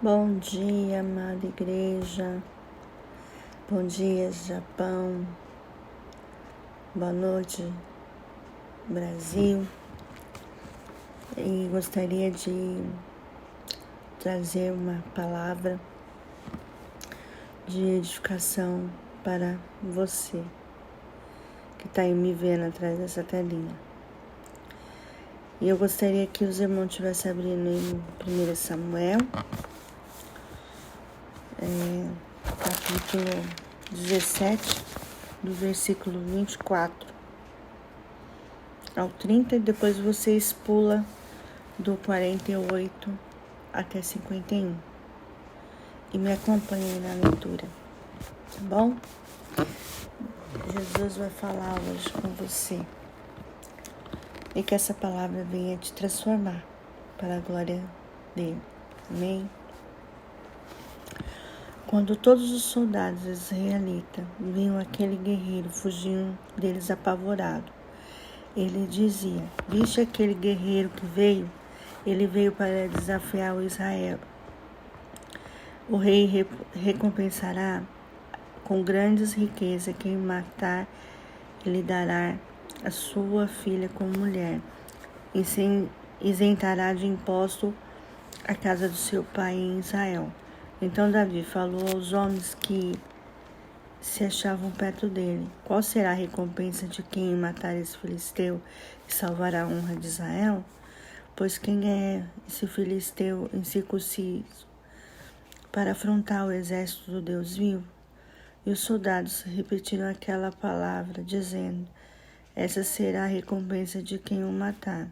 Bom dia, amada igreja. Bom dia, Japão. Boa noite, Brasil. E gostaria de trazer uma palavra de edificação para você que está aí me vendo atrás dessa telinha. E eu gostaria que os irmãos estivessem abrindo em 1 Samuel, capítulo 17, do versículo 24 ao 30, e depois vocês pulam do 48 até 51 e me acompanhem na leitura, tá bom? Jesus vai falar hoje com você e que essa palavra venha te transformar para a glória dele, amém? Quando todos os soldados israelitas viam aquele guerreiro fugindo deles apavorado, ele dizia: "Viste aquele guerreiro que veio? Ele veio para desafiar o Israel. O rei recompensará com grandes riquezas quem matar, ele dará a sua filha como mulher, e isentará de imposto a casa do seu pai em Israel." Então Davi falou aos homens que se achavam perto dele: "Qual será a recompensa de quem matar esse filisteu e salvar a honra de Israel? Pois quem é esse filisteu incircunciso para afrontar o exército do Deus vivo?" E os soldados repetiram aquela palavra, dizendo: "Essa será a recompensa de quem o matar."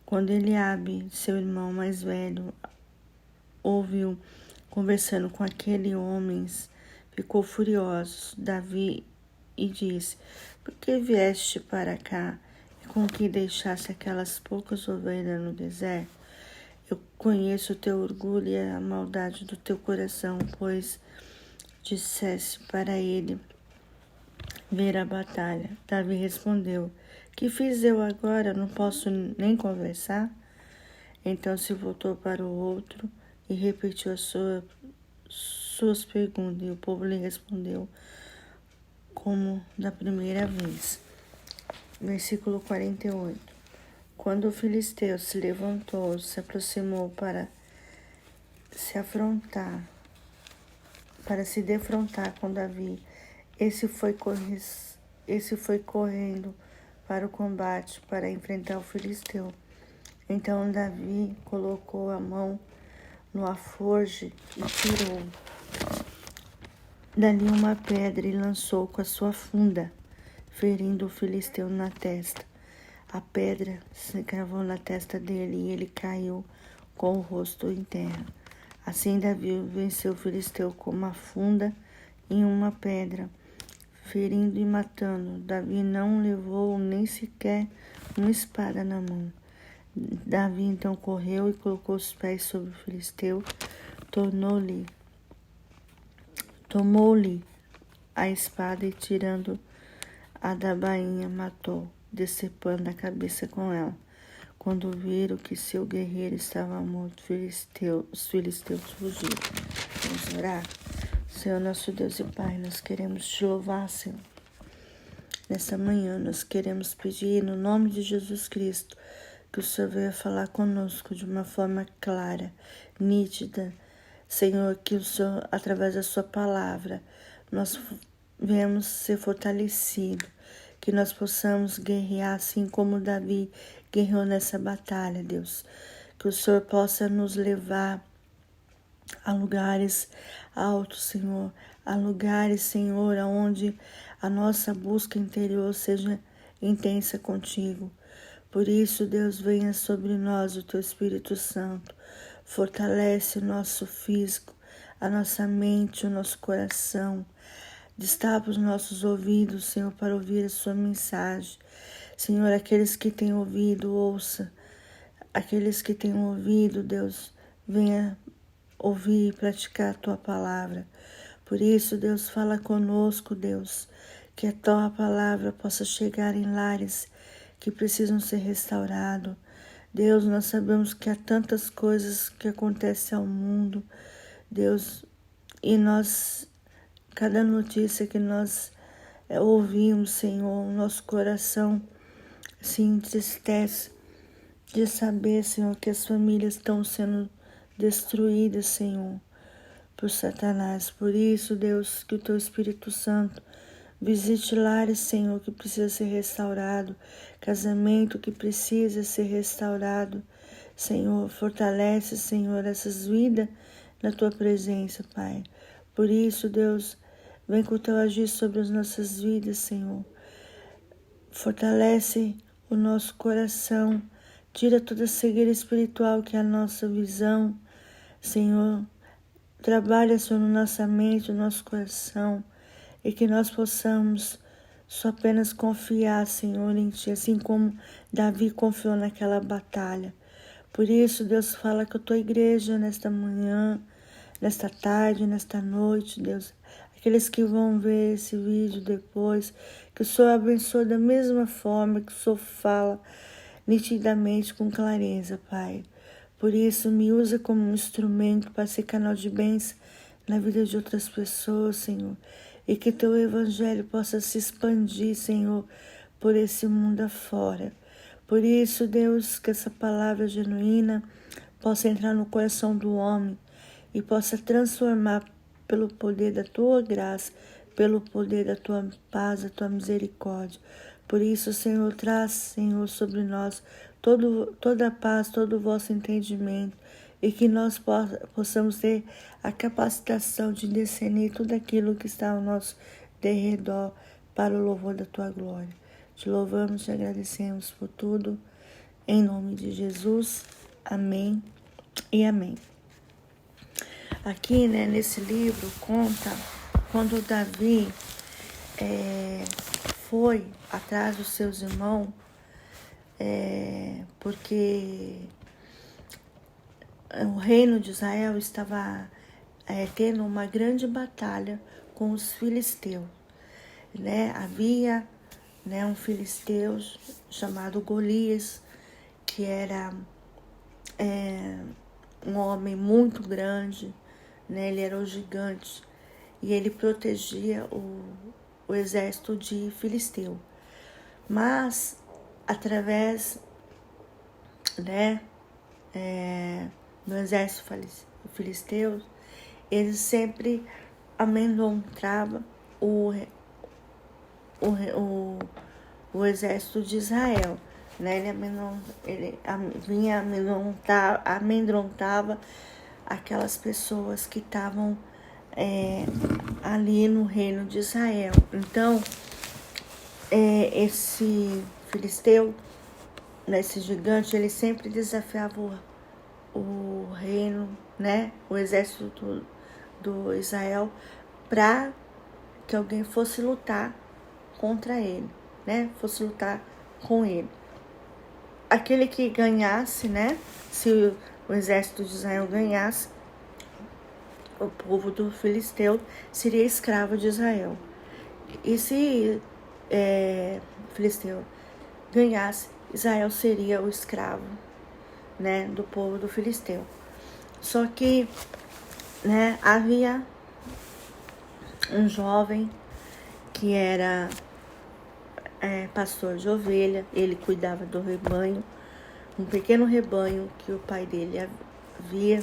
Quando Eliabe, seu irmão mais velho, ouviu conversando com aqueles homens, ficou furioso. Davi e disse: "Por que vieste para cá e com que deixaste aquelas poucas ovelhas no deserto? Eu conheço o teu orgulho e a maldade do teu coração, pois disseste para ele ver a batalha." Davi respondeu: "Que fiz eu agora? Não posso nem conversar?" Então se voltou para o outro e repetiu as suas perguntas, e o povo lhe respondeu como da primeira vez. Versículo 48. Quando o filisteu se levantou, se aproximou para se defrontar com Davi, esse foi correndo para o combate para enfrentar o filisteu. Então Davi colocou a mão no alforje e tirou dali uma pedra e lançou com a sua funda, ferindo o filisteu na testa. A pedra se cravou na testa dele e ele caiu com o rosto em terra. Assim Davi venceu o filisteu com uma funda e uma pedra, ferindo e matando. Davi não levou nem sequer uma espada na mão. Davi então correu e colocou os pés sobre o filisteu, tomou-lhe a espada e, tirando a da bainha, matou, decepando a cabeça com ela. Quando viram que seu guerreiro estava morto, os filisteus fugiram. Vamos orar? Senhor, nosso Deus e Pai, nós queremos te louvar, Senhor. Nessa manhã, nós queremos pedir, no nome de Jesus Cristo, que o Senhor venha falar conosco de uma forma clara, nítida. Senhor, que o Senhor, através da sua palavra, nós venhamos ser fortalecidos, que nós possamos guerrear assim como Davi guerreou nessa batalha, Deus. Que o Senhor possa nos levar a lugares altos, Senhor, a lugares, Senhor, onde a nossa busca interior seja intensa contigo. Por isso, Deus, venha sobre nós o teu Espírito Santo, fortalece o nosso físico, a nossa mente, o nosso coração. Destapa os nossos ouvidos, Senhor, para ouvir a sua mensagem. Senhor, aqueles que têm ouvido, ouça. Aqueles que têm ouvido, Deus, venha ouvir e praticar a tua palavra. Por isso, Deus, fala conosco, Deus, que a tua palavra possa chegar em lares que precisam ser restaurados. Deus, nós sabemos que há tantas coisas que acontecem ao mundo, Deus, e nós, cada notícia que nós ouvimos, Senhor, o nosso coração se entristece de saber, Senhor, que as famílias estão sendo destruídas, Senhor, por Satanás. Por isso, Deus, que o Teu Espírito Santo visite lares, Senhor, que precisa ser restaurado, casamento que precisa ser restaurado. Senhor, fortalece, Senhor, essas vidas na Tua presença, Pai. Por isso, Deus, vem com o Teu agir sobre as nossas vidas, Senhor. Fortalece o nosso coração, tira toda a cegueira espiritual que é a nossa visão, Senhor. Trabalha, Senhor, na nossa mente, no nosso coração, e que nós possamos só apenas confiar, Senhor, em Ti, assim como Davi confiou naquela batalha. Por isso, Deus, fala com a Tua igreja nesta manhã, nesta tarde, nesta noite, Deus. Aqueles que vão ver esse vídeo depois, que o Senhor abençoe da mesma forma que o Senhor fala nitidamente, com clareza, Pai. Por isso, me usa como um instrumento para ser canal de bênção na vida de outras pessoas, Senhor. E que Teu Evangelho possa se expandir, Senhor, por esse mundo afora. Por isso, Deus, que essa palavra genuína possa entrar no coração do homem e possa transformar pelo poder da Tua graça, pelo poder da Tua paz, da Tua misericórdia. Por isso, Senhor, traz, Senhor, sobre nós toda a paz, todo o vosso entendimento, e que nós possamos ter a capacitação de discernir tudo aquilo que está ao nosso derredor para o louvor da Tua glória. Te louvamos, te agradecemos por tudo, em nome de Jesus. Amém e amém. Aqui, né, nesse livro, conta quando Davi foi atrás dos seus irmãos, porque o reino de Israel estava tendo uma grande batalha com os filisteus, né? Havia, né, um filisteu chamado Golias, que era um homem muito grande, né? Ele era o gigante e ele protegia o exército de filisteu. Mas através, né, do exército filisteu, eles sempre amedrontavam o exército de Israel, né? Ele amedrontava aquelas pessoas que estavam ali no reino de Israel. Então, esse filisteu, esse gigante, ele sempre desafiava o reino, né, o exército do Israel, para que alguém fosse lutar contra ele, né, fosse lutar com ele. Aquele que ganhasse, né, se o exército de Israel ganhasse, o povo do filisteu seria escravo de Israel. E se filisteu ganhasse, Israel seria o escravo, né, do povo do filisteu. Só que, né, havia um jovem que era pastor de ovelha. Ele cuidava do rebanho, um pequeno rebanho que o pai dele havia,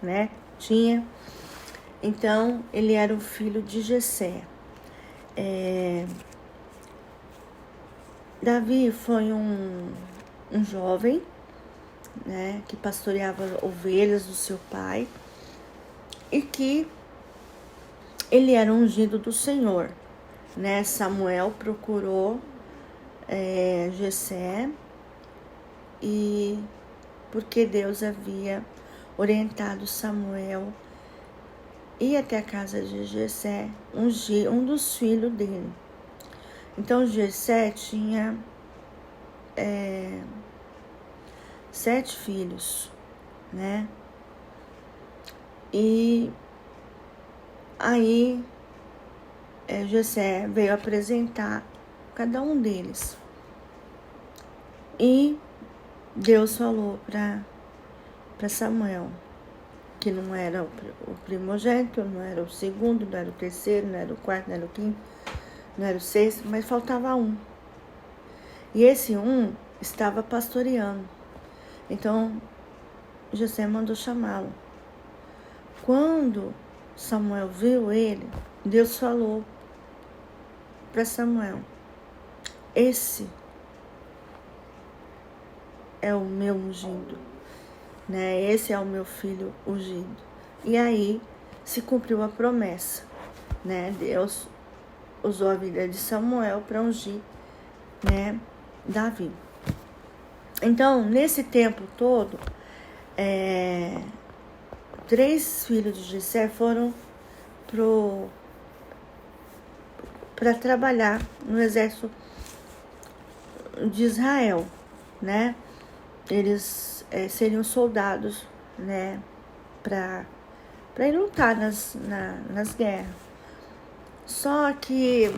né, tinha. Então, ele era o filho de Jessé. Davi foi um jovem, né, que pastoreava ovelhas do seu pai, e que ele era ungido do Senhor, né? Samuel procurou Jessé, e porque Deus havia orientado Samuel ir até a casa de Jessé, ungir um dos filhos dele. Então Jessé tinha 7 filhos, né? E aí Jessé veio apresentar cada um deles. E Deus falou para Samuel: que não era o primogênito, não era o segundo, não era o terceiro, não era o quarto, não era o quinto, não era o sexto, mas faltava um. E esse um estava pastoreando. Então, José mandou chamá-lo. Quando Samuel viu ele, Deus falou para Samuel: esse é o meu ungido, né? Esse é o meu filho ungido. E aí se cumpriu a promessa, né? Deus usou a vida de Samuel para ungir, né, Davi. Então, nesse tempo todo, 3 filhos de Jessé foram para trabalhar no exército de Israel, né? Eles seriam soldados, né, para ir lutar nas guerras. Só que,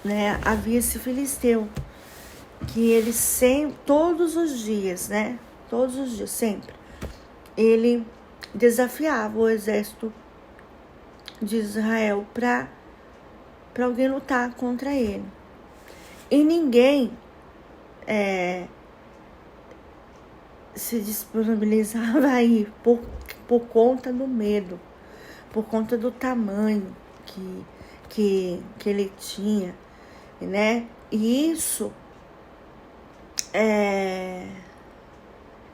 né, havia esse filisteu que ele sempre, todos os dias, né, todos os dias, sempre, ele desafiava o exército de Israel para alguém lutar contra ele. E ninguém se disponibilizava aí por conta do medo, por conta do tamanho que ele tinha, né? E isso,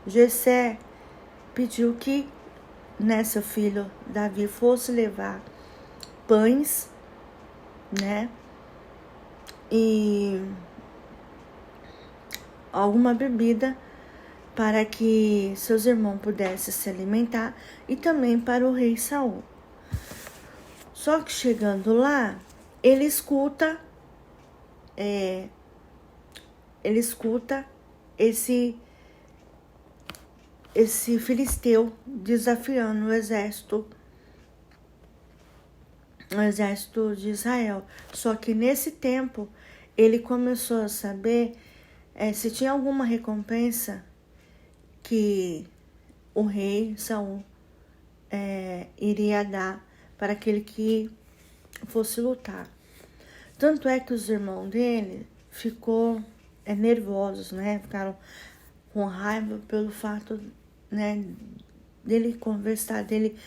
Jessé pediu que, né, seu filho Davi fosse levar pães, né, e alguma bebida para que seus irmãos pudessem se alimentar e também para o rei Saul. Só que chegando lá, ele escuta esse filisteu desafiando o exército de Israel. Só que nesse tempo ele começou a saber se tinha alguma recompensa que o rei Saul iria dar para aquele que fosse lutar. Tanto é que os irmãos dele ficou nervosos, né? Ficaram com raiva pelo fato, né, dele conversar, dele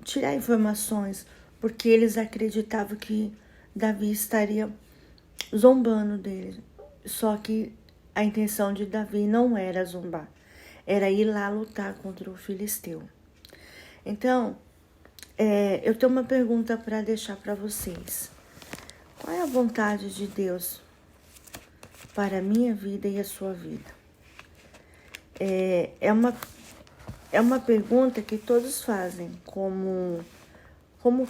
tirar informações, porque eles acreditavam que Davi estaria zombando dele. Só que a intenção de Davi não era zombar, era ir lá lutar contra o filisteu. Então, eu tenho uma pergunta para deixar para vocês. Qual é a vontade de Deus para a minha vida e a sua vida? É uma pergunta que todos fazem, como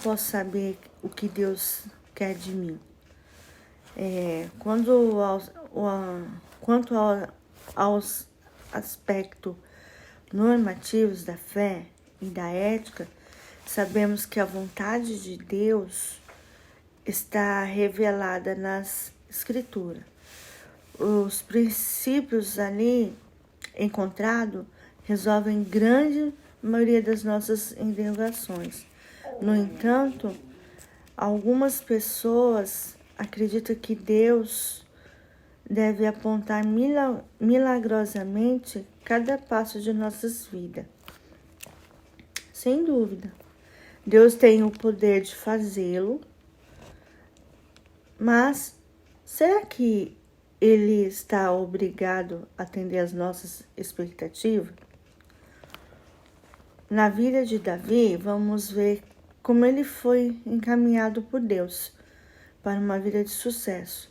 posso saber o que Deus quer de mim? Quanto aos aspectos normativos da fé e da ética, sabemos que a vontade de Deus está revelada nas Escrituras. Os princípios ali encontrados resolvem grande maioria das nossas indagações. No entanto, algumas pessoas acreditam que Deus deve apontar milagrosamente cada passo de nossas vidas. Sem dúvida, Deus tem o poder de fazê-lo, mas será que Ele está obrigado a atender às nossas expectativas? Na vida de Davi, vamos ver como ele foi encaminhado por Deus para uma vida de sucesso.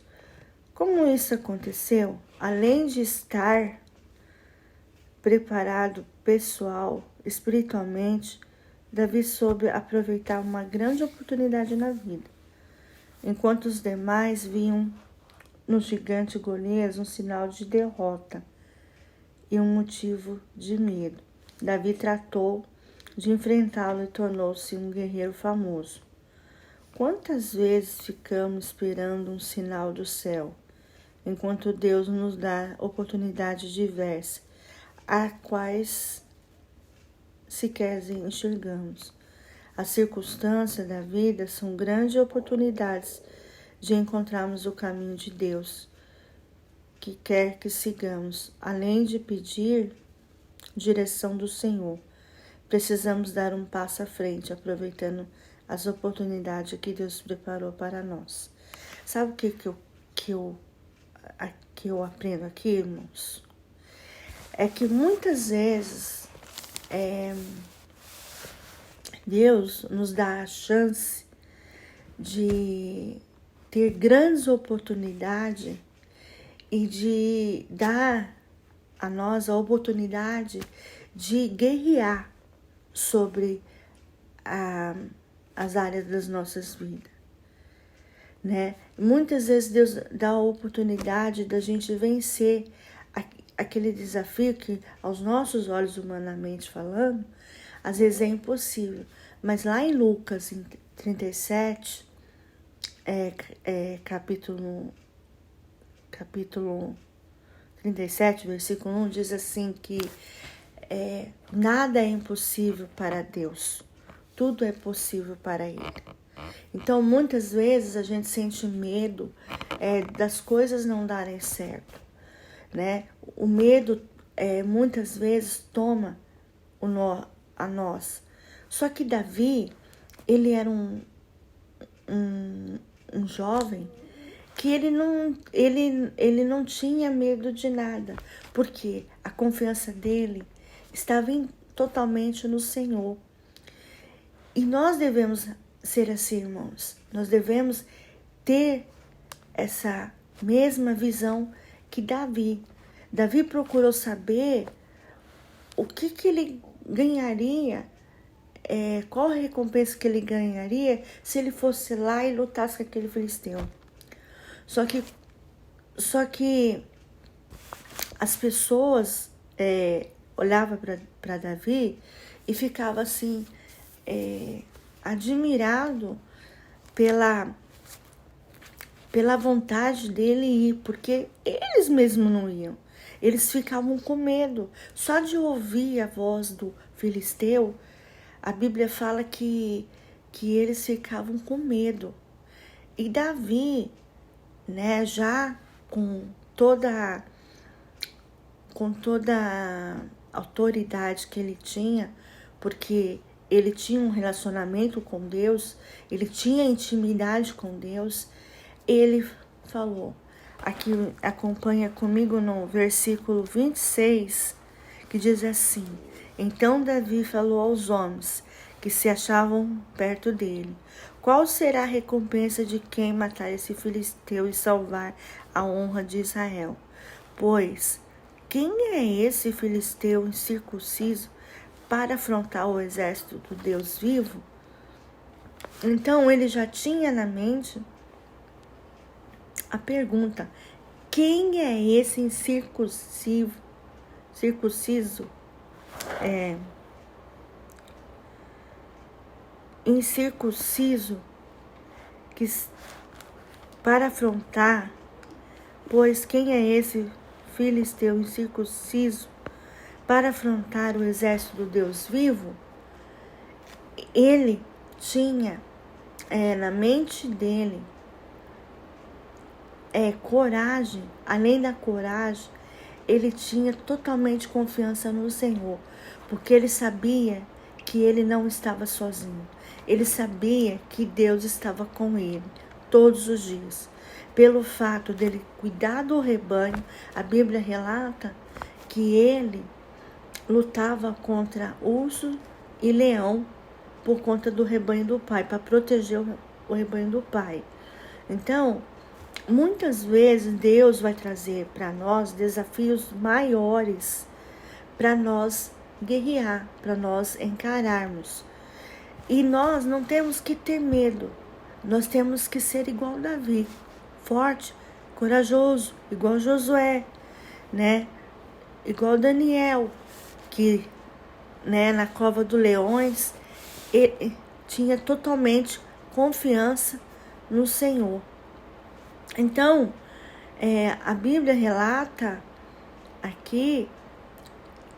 Como isso aconteceu? Além de estar preparado pessoal, espiritualmente, Davi soube aproveitar uma grande oportunidade na vida. Enquanto os demais viam no gigante Golias um sinal de derrota e um motivo de medo, Davi tratou de enfrentá-lo e tornou-se um guerreiro famoso. Quantas vezes ficamos esperando um sinal do céu, enquanto Deus nos dá oportunidades diversas, a quais sequer enxergamos. As circunstâncias da vida são grandes oportunidades de encontrarmos o caminho de Deus, que quer que sigamos. Além de pedir direção do Senhor, precisamos dar um passo à frente, aproveitando as oportunidades que Deus preparou para nós. Sabe o que eu aprendo aqui, irmãos? É que muitas vezes Deus nos dá a chance de ter grandes oportunidades e de dar a nós a oportunidade de guerrear sobre as áreas das nossas vidas, né? Muitas vezes Deus dá a oportunidade da gente vencer aquele desafio que, aos nossos olhos, humanamente falando, às vezes é impossível. Mas lá em Lucas, em 37, capítulo 37, versículo 1, diz assim que nada é impossível para Deus, tudo é possível para Ele. Então, muitas vezes a gente sente medo das coisas não darem certo, né? O medo muitas vezes toma a nós. Só que Davi, ele era um jovem que ele não tinha medo de nada, porque a confiança dele estava totalmente no Senhor. E nós devemos ser assim, irmãos. Nós devemos ter essa mesma visão que Davi. Davi procurou saber o que ele ganharia, qual a recompensa que ele ganharia se ele fosse lá e lutasse com aquele filisteu. Só que as pessoas olhavam para Davi e ficavam assim, admirado pela vontade dele ir, porque eles mesmos não iam. Eles ficavam com medo. Só de ouvir a voz do filisteu, a Bíblia fala que eles ficavam com medo. E Davi, né, já com toda a autoridade que ele tinha, porque ele tinha um relacionamento com Deus, ele tinha intimidade com Deus, ele falou, aqui acompanha comigo no versículo 26, que diz assim: então Davi falou aos homens que se achavam perto dele: qual será a recompensa de quem matar esse filisteu e salvar a honra de Israel? Pois quem é esse filisteu incircunciso para afrontar o exército do Deus vivo? Então ele já tinha na mente a pergunta: quem é esse incircunciso que para afrontar? Pois quem é esse filisteu incircunciso para afrontar o exército do Deus vivo? Ele tinha na mente dele coragem. Além da coragem, ele tinha totalmente confiança no Senhor, porque ele sabia que ele não estava sozinho. Ele sabia que Deus estava com ele todos os dias. Pelo fato dele cuidar do rebanho, a Bíblia relata que ele lutava contra urso e leão por conta do rebanho do pai, para proteger o rebanho do pai. Então, muitas vezes Deus vai trazer para nós desafios maiores para nós guerrear, para nós encararmos. E nós não temos que ter medo, nós temos que ser igual Davi, forte, corajoso, igual Josué, né? Igual Daniel, que, né, na cova dos leões, ele tinha totalmente confiança no Senhor. Então, a Bíblia relata aqui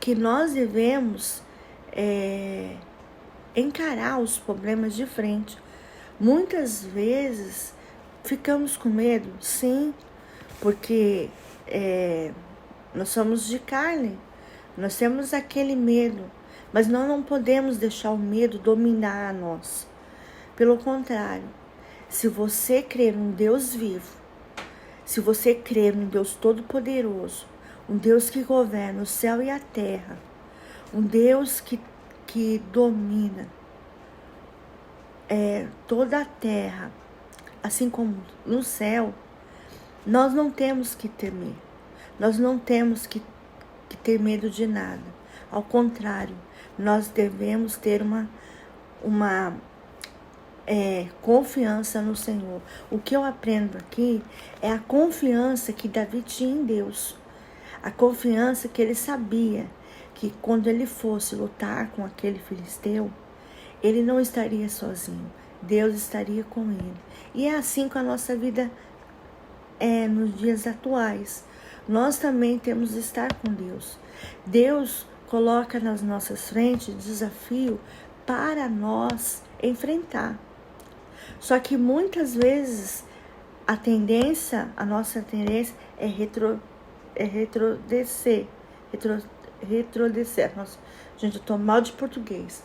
que nós devemos encarar os problemas de frente. Muitas vezes ficamos com medo, sim, porque nós somos de carne, nós temos aquele medo, mas nós não podemos deixar o medo dominar a nós. Pelo contrário, se você crer num Deus vivo, se você crer num Deus todo-poderoso, um Deus que governa o céu e a terra, um Deus que domina toda a terra, assim como no céu, nós não temos que temer. Nós não temos que ter medo de nada. Ao contrário, nós devemos ter uma confiança no Senhor. O que eu aprendo aqui é a confiança que Davi tinha em Deus. A confiança que ele sabia que quando ele fosse lutar com aquele filisteu, ele não estaria sozinho. Deus estaria com ele. E é assim com a nossa vida nos dias atuais. Nós também temos de estar com Deus. Deus coloca nas nossas frentes desafio para nós enfrentar. Só que muitas vezes a nossa tendência é retroceder. Nossa, gente, eu tô mal de português,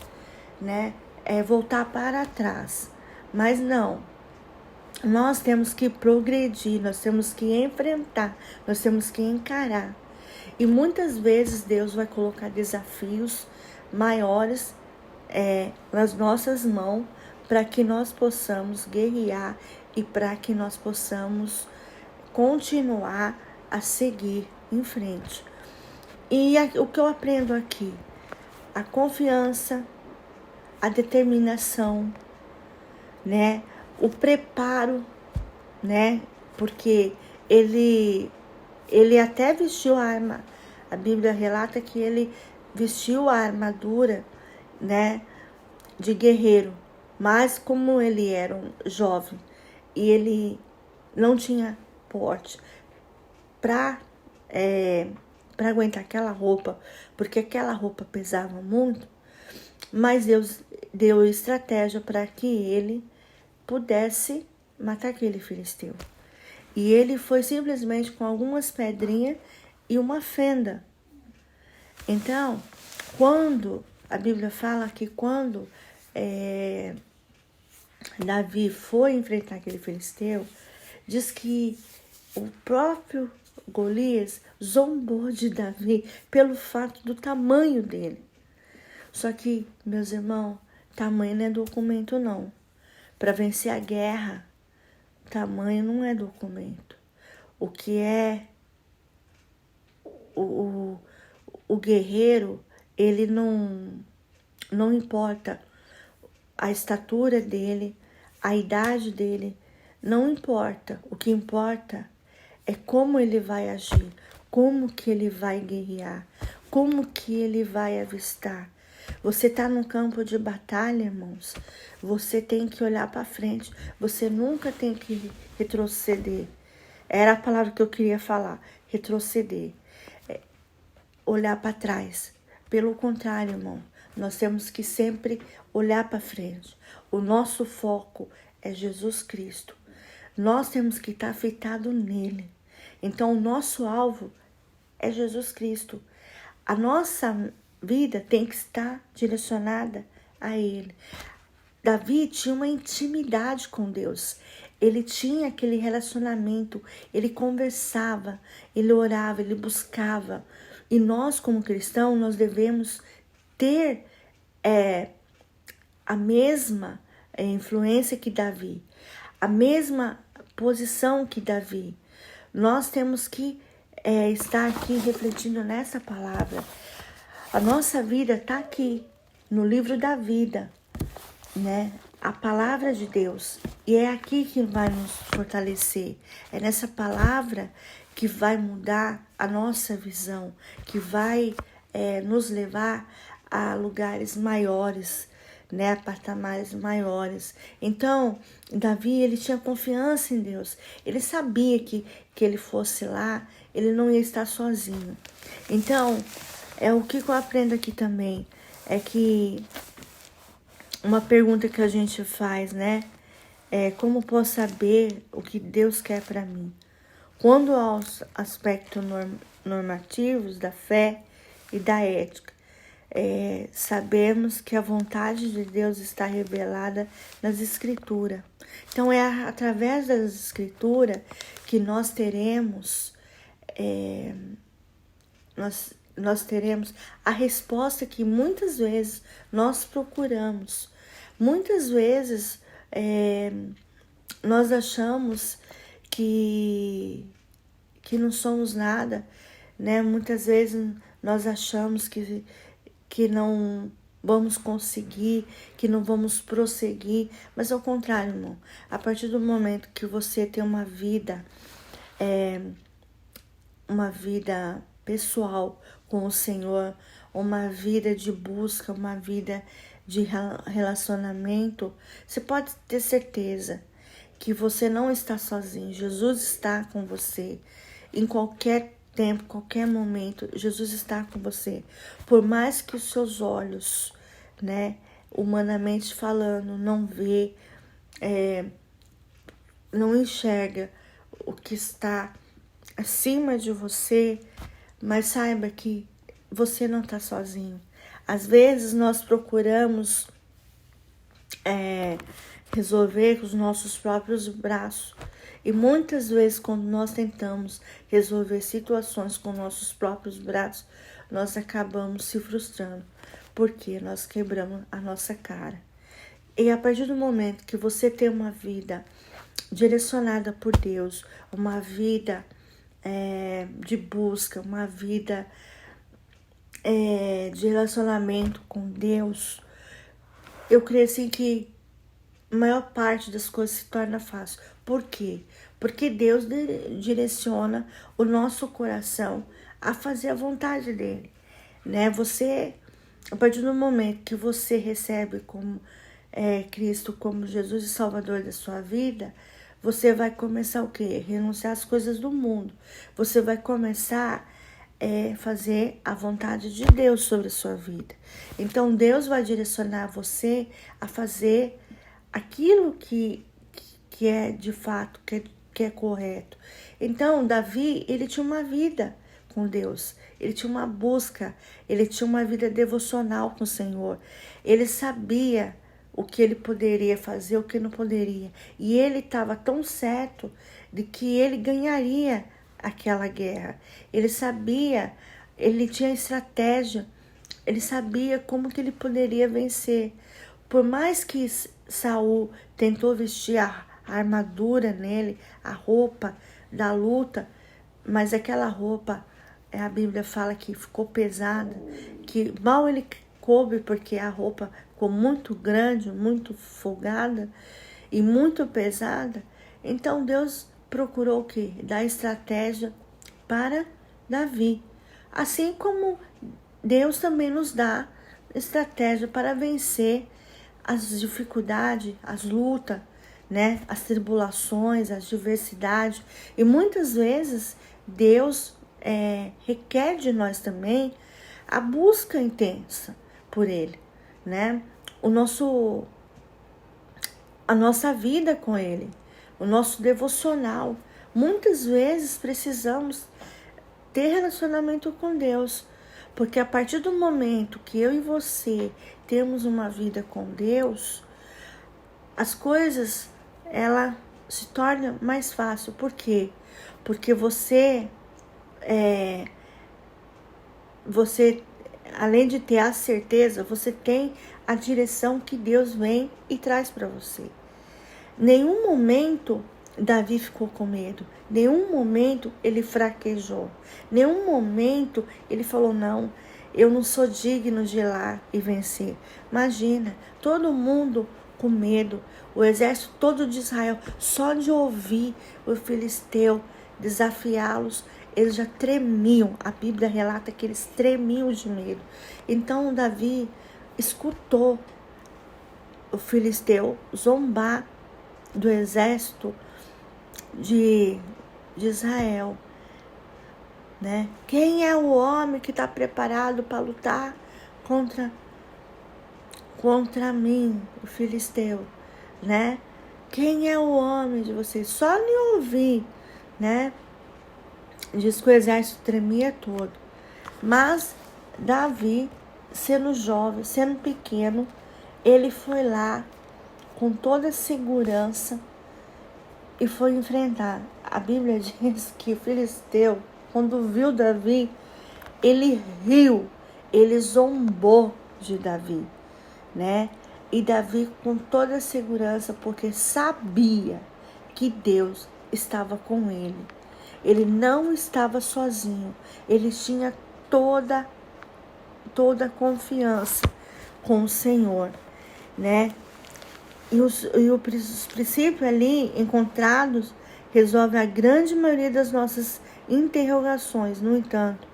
né? É voltar para trás. Mas não. Nós temos que progredir, nós temos que enfrentar, nós temos que encarar. E muitas vezes Deus vai colocar desafios maiores nas nossas mãos para que nós possamos guerrear e para que nós possamos continuar a seguir em frente. E o que eu aprendo aqui? A confiança, a determinação, né? O preparo, né? Porque ele até vestiu a arma. A Bíblia relata que ele vestiu a armadura, né, de guerreiro. Mas como ele era um jovem e ele não tinha porte para aguentar aquela roupa, porque aquela roupa pesava muito, mas Deus deu estratégia para que ele pudesse matar aquele filisteu. E ele foi simplesmente com algumas pedrinhas e uma fenda. Então, quando a Bíblia fala que quando Davi foi enfrentar aquele filisteu, diz que o próprio Golias zombou de Davi pelo fato do tamanho dele. Só que, meus irmãos, tamanho não é documento não. Para vencer a guerra, tamanho não é documento. O que é o guerreiro, ele não importa a estatura dele, a idade dele, não importa. O que importa é como ele vai agir, como que ele vai guerrear, como que ele vai avistar. Você está num campo de batalha, irmãos. Você tem que olhar para frente. Você nunca tem que retroceder. Era a palavra que eu queria falar. Retroceder. Olhar para trás. Pelo contrário, irmão. Nós temos que sempre olhar para frente. O nosso foco é Jesus Cristo. Nós temos que estar fitado nele. Então, o nosso alvo é Jesus Cristo. A nossa vida tem que estar direcionada a Ele. Davi tinha uma intimidade com Deus. Ele tinha aquele relacionamento. Ele conversava, ele orava, ele buscava. E nós, como cristãos, nós devemos ter a mesma influência que Davi, a mesma posição que Davi. Nós temos que estar aqui refletindo nessa palavra. A nossa vida está aqui, no livro da vida, né? A palavra de Deus. E é aqui que vai nos fortalecer. É nessa palavra que vai mudar a nossa visão, que vai nos levar a lugares maiores, né? A patamares maiores. Então, Davi, ele tinha confiança em Deus. Ele sabia que ele fosse lá, ele não ia estar sozinho. Então, o que eu aprendo aqui também é que uma pergunta que a gente faz, né? É como posso saber o que Deus quer para mim? Quando aos aspectos normativos da fé e da ética, sabemos que a vontade de Deus está revelada nas Escrituras. Então é através das Escrituras que nós teremos nós teremos a resposta que muitas vezes nós procuramos. Muitas vezes nós achamos que não somos nada, né? Muitas vezes nós achamos que não vamos conseguir, que não vamos prosseguir, mas ao contrário, irmão. A partir do momento que você tem uma vida pessoal com o Senhor, uma vida de busca, uma vida de relacionamento, você pode ter certeza que você não está sozinho. Jesus está com você em qualquer tempo, qualquer momento. Jesus está com você. Por mais que os seus olhos, né, humanamente falando, não vê, não enxerga o que está acima de você, mas saiba que você não está sozinho. Às vezes nós procuramos resolver com os nossos próprios braços. E muitas vezes, quando nós tentamos resolver situações com nossos próprios braços, nós acabamos se frustrando, porque nós quebramos a nossa cara. E a partir do momento que você tem uma vida direcionada por Deus, uma vida de busca, uma vida de relacionamento com Deus, eu creio assim que a maior parte das coisas se torna fácil. Por quê? Porque Deus direciona o nosso coração a fazer a vontade dele, né? Você, a partir do momento que você recebe como Cristo como Jesus e Salvador da sua vida, você vai começar o quê? Renunciar às coisas do mundo. Você vai começar fazer a vontade de Deus sobre a sua vida. Então Deus vai direcionar você a fazer aquilo que é de fato, que é correto. Então Davi, ele tinha uma vida com Deus, ele tinha uma busca, ele tinha uma vida devocional com o Senhor. Ele sabia o que ele poderia fazer, o que não poderia. E ele estava tão certo de que ele ganharia aquela guerra. Ele sabia, ele tinha estratégia, ele sabia como que ele poderia vencer. Por mais que Saul tentou vestir a armadura nele, a roupa da luta, mas aquela roupa, a Bíblia fala que ficou pesada, que mal ele coube, porque a roupa ficou muito grande, muito folgada e muito pesada. Então Deus procurou o quê? Dar estratégia para Davi. Assim como Deus também nos dá estratégia para vencer as dificuldades, as lutas, né? As tribulações, as diversidades. E muitas vezes Deus requer de nós também a busca intensa por Ele, né? A nossa vida com Ele, o nosso devocional. Muitas vezes precisamos ter relacionamento com Deus, porque a partir do momento que eu e você temos uma vida com Deus, as coisas, ela se tornam mais fácil. Por quê? Porque você, além de ter a certeza, você tem a direção que Deus vem e traz para você. Nenhum momento Davi ficou com medo. Nenhum momento ele fraquejou. Nenhum momento ele falou, não, eu não sou digno de ir lá e vencer. Imagina, todo mundo com medo. O exército todo de Israel, só de ouvir o filisteu desafiá-los, eles já tremiam. A Bíblia relata que eles tremiam de medo. Então Davi escutou o filisteu zombar do exército de Israel, né? Quem é o homem que está preparado para lutar contra contra mim, o filisteu, né? Quem é o homem de vocês? Só me ouvir, né? Diz que o exército tremia todo. Mas Davi, sendo jovem, sendo pequeno, ele foi lá com toda a segurança e foi enfrentar. A Bíblia diz que o filisteu, quando viu Davi, ele riu, ele zombou de Davi, né? E Davi com toda a segurança, porque sabia que Deus estava com ele. Ele não estava sozinho, ele tinha toda a confiança com o Senhor, né? E os princípios ali encontrados resolvem a grande maioria das nossas interrogações. No entanto,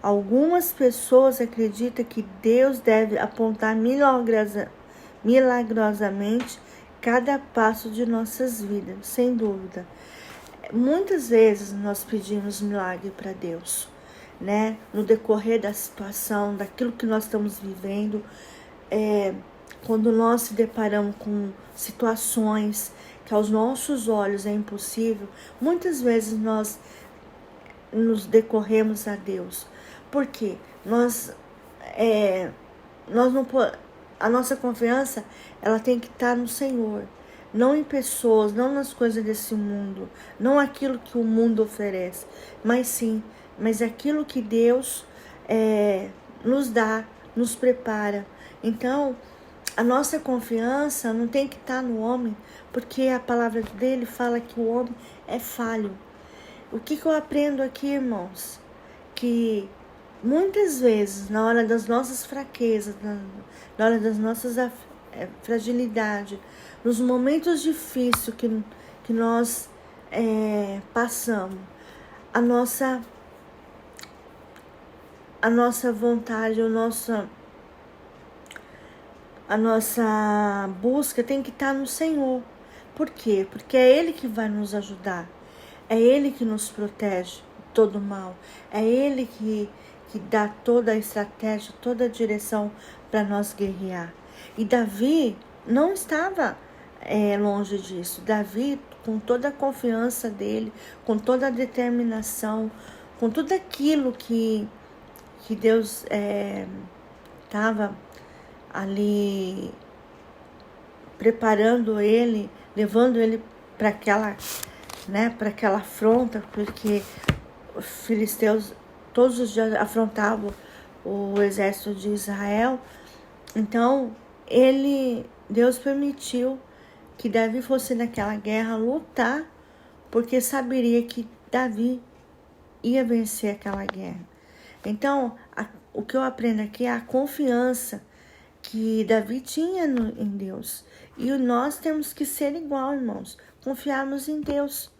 algumas pessoas acreditam que Deus deve apontar milagrosamente cada passo de nossas vidas, sem dúvida. Muitas vezes nós pedimos milagre para Deus, né? No decorrer da situação, daquilo que nós estamos vivendo, quando nós se deparamos com situações que aos nossos olhos é impossível, muitas vezes nós nos decorremos a Deus. Por quê? A nossa confiança, ela tem que estar no Senhor, não em pessoas, não nas coisas desse mundo, não aquilo que o mundo oferece, mas aquilo que Deus nos dá, nos prepara. Então, a nossa confiança não tem que estar no homem, porque a palavra dele fala que o homem é falho. O que eu aprendo aqui, irmãos? Que muitas vezes, na hora das nossas fraquezas, na hora das nossas fragilidades, nos momentos difíceis que nós passamos, a nossa vontade, a nossa busca tem que estar no Senhor. Por quê? Porque é Ele que vai nos ajudar. É Ele que nos protege de todo mal. É Ele que dá toda a estratégia, toda a direção para nós guerrear. E Davi não estava longe disso. Davi, com toda a confiança dele, com toda a determinação, com tudo aquilo que Deus estava ali preparando ele, levando ele para aquela afronta, porque os filisteus todos os dias afrontavam o exército de Israel. Então, Deus permitiu que Davi fosse naquela guerra lutar, porque saberia que Davi ia vencer aquela guerra. Então, o que eu aprendo aqui é a confiança que Davi tinha em Deus. E nós temos que ser igual, irmãos. Confiarmos em Deus,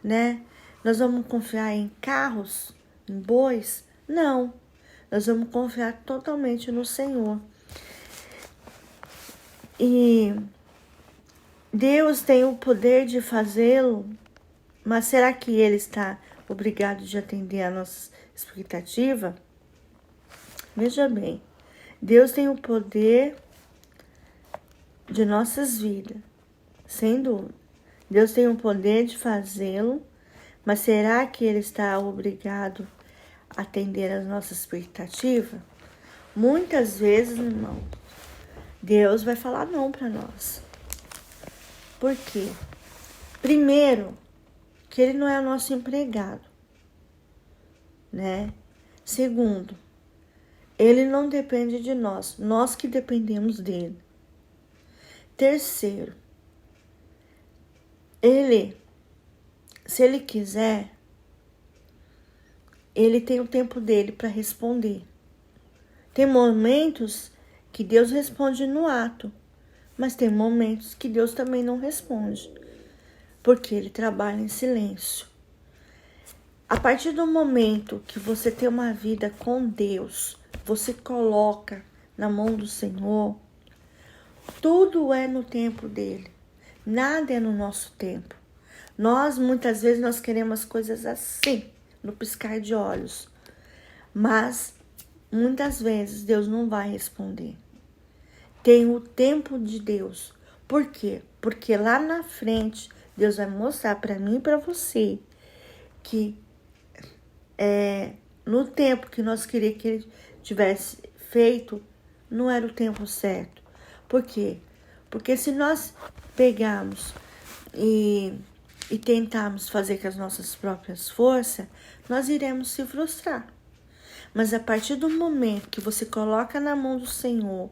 né? Nós vamos confiar em carros, em bois? Não. Nós vamos confiar totalmente no Senhor. E Deus tem o poder de fazê-lo, mas será que Ele está obrigado de atender a nossa expectativa? Veja bem, Deus tem o poder de nossas vidas, sem dúvida. Deus tem o poder de fazê-lo, mas será que Ele está obrigado a atender as nossas expectativas? Muitas vezes, irmão, Deus vai falar não para nós. Por quê? Primeiro, que Ele não é o nosso empregado, né? Segundo, Ele não depende de nós, nós que dependemos dele. Terceiro, se Ele quiser, Ele tem o tempo dele para responder. Tem momentos que Deus responde no ato, mas tem momentos que Deus também não responde, porque Ele trabalha em silêncio. A partir do momento que você tem uma vida com Deus, você coloca na mão do Senhor, tudo é no tempo dele, nada é no nosso tempo. Muitas vezes, nós queremos coisas assim, no piscar de olhos, mas muitas vezes Deus não vai responder. tem o tempo de Deus. Por quê? Porque lá na frente, Deus vai mostrar para mim e para você que no tempo que nós queríamos que Ele tivesse feito, não era o tempo certo. Por quê? Porque se nós pegarmos e tentarmos fazer com as nossas próprias forças, nós iremos se frustrar. Mas a partir do momento que você coloca na mão do Senhor,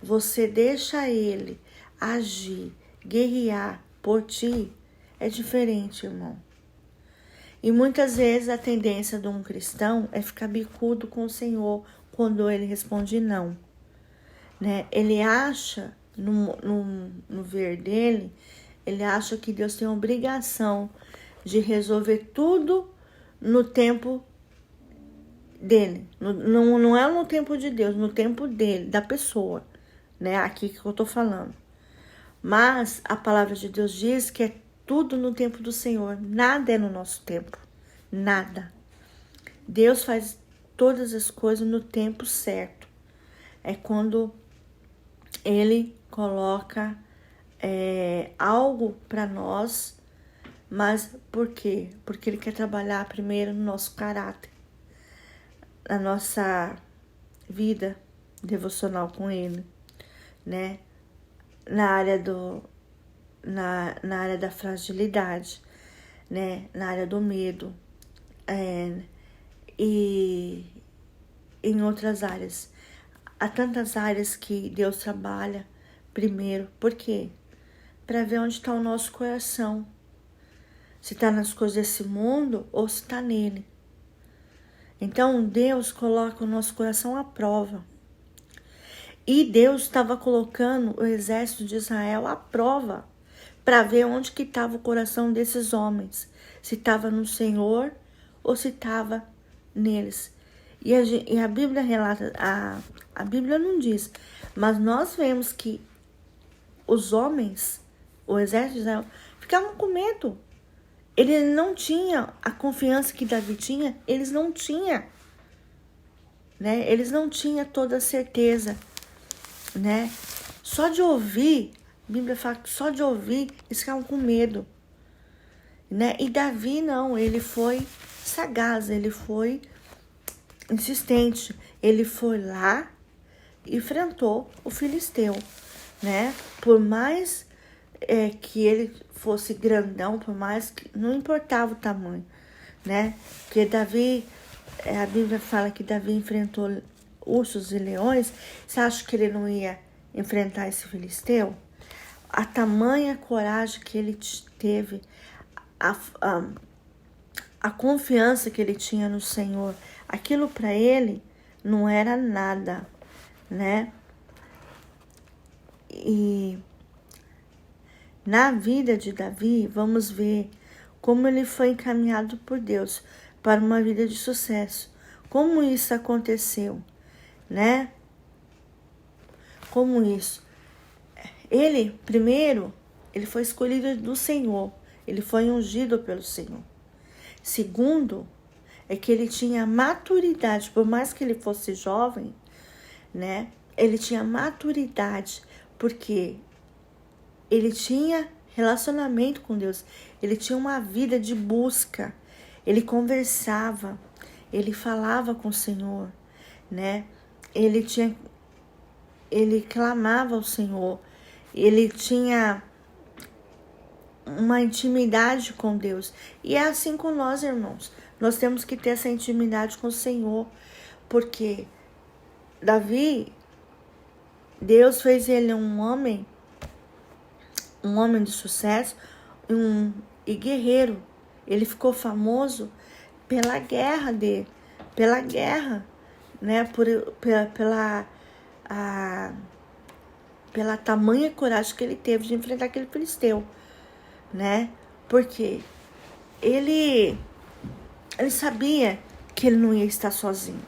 você deixa Ele agir, guerrear por ti, é diferente, irmão. E muitas vezes a tendência de um cristão é ficar bicudo com o Senhor quando Ele responde não. Né? Ele acha, no ver dele, ele acha que Deus tem a obrigação de resolver tudo no tempo dele. Não é no tempo de Deus, no tempo dele, da pessoa. Né? Aqui que eu tô falando. Mas a palavra de Deus diz que é tudo no tempo do Senhor. Nada é no nosso tempo. Nada. Deus faz todas as coisas no tempo certo. É quando Ele coloca algo para nós. Mas por quê? Porque Ele quer trabalhar primeiro no nosso caráter. Na nossa vida devocional com Ele. Né? Na área da fragilidade, né? Na área do medo, e em outras áreas. Há tantas áreas que Deus trabalha primeiro. Por quê? Para ver onde está o nosso coração. Se está nas coisas desse mundo ou se está nele. Então Deus coloca o nosso coração à prova. E Deus estava colocando o exército de Israel à prova para ver onde que estava o coração desses homens. Se estava no Senhor ou se estava neles. E a Bíblia relata, a Bíblia não diz, mas nós vemos que os homens, o exército de Israel, ficavam com medo. Ele não tinha a confiança que Davi tinha, eles não tinham. Né? Eles não tinham toda a certeza. Né? Só de ouvir, a Bíblia fala que só de ouvir eles ficavam com medo. Né? E Davi não, ele foi sagaz, ele foi insistente, ele foi lá e enfrentou o filisteu. Né? Por mais que ele fosse grandão, por mais que não importava o tamanho. Né? Porque Davi, a Bíblia fala que Davi enfrentou ursos e leões. Você acha que ele não ia enfrentar esse filisteu? A tamanha coragem que ele teve, a confiança que ele tinha no Senhor, aquilo para ele não era nada, né? E na vida de Davi, vamos ver como ele foi encaminhado por Deus para uma vida de sucesso. Como isso aconteceu? Né? Como isso? Ele, primeiro, ele foi escolhido do Senhor. Ele foi ungido pelo Senhor. Segundo, é que ele tinha maturidade. Por mais que ele fosse jovem, né? Ele tinha maturidade. Porque ele tinha relacionamento com Deus. Ele tinha uma vida de busca. Ele conversava. Ele falava com o Senhor, né? Ele clamava ao Senhor, ele tinha uma intimidade com Deus. E é assim com nós, irmãos. Nós temos que ter essa intimidade com o Senhor, porque Davi, Deus fez ele um homem de sucesso e guerreiro. Ele ficou famoso pela guerra dele, né? Pela tamanha coragem que ele teve de enfrentar aquele filisteu, né? Porque ele sabia que ele não ia estar sozinho.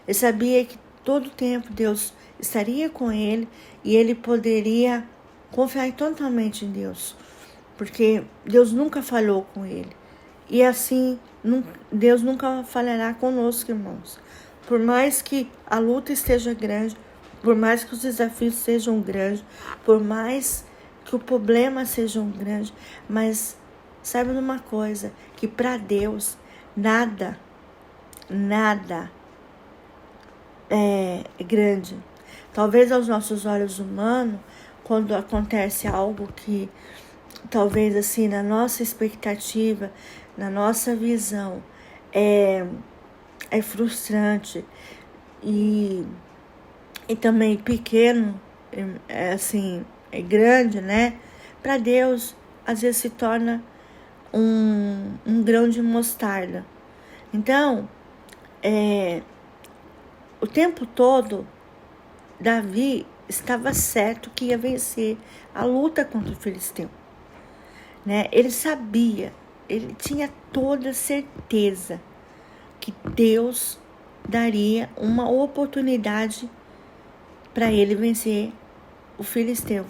Ele sabia que todo o tempo Deus estaria com ele e ele poderia confiar totalmente em Deus, porque Deus nunca falhou com ele. E assim, Deus nunca falhará conosco, irmãos. Por mais que a luta esteja grande, Por mais que os desafios sejam grandes, por mais que o problema seja grande, mas sabe de uma coisa, que para Deus nada é grande. Talvez aos nossos olhos humanos, quando acontece algo que talvez assim na nossa expectativa, na nossa visão, é frustrante e também pequeno, assim, é grande, né? Para Deus, às vezes se torna um grão de mostarda. Então, o tempo todo, Davi estava certo que ia vencer a luta contra o filisteu, né? Ele sabia, ele tinha toda certeza que Deus daria uma oportunidade para ele vencer o filisteu.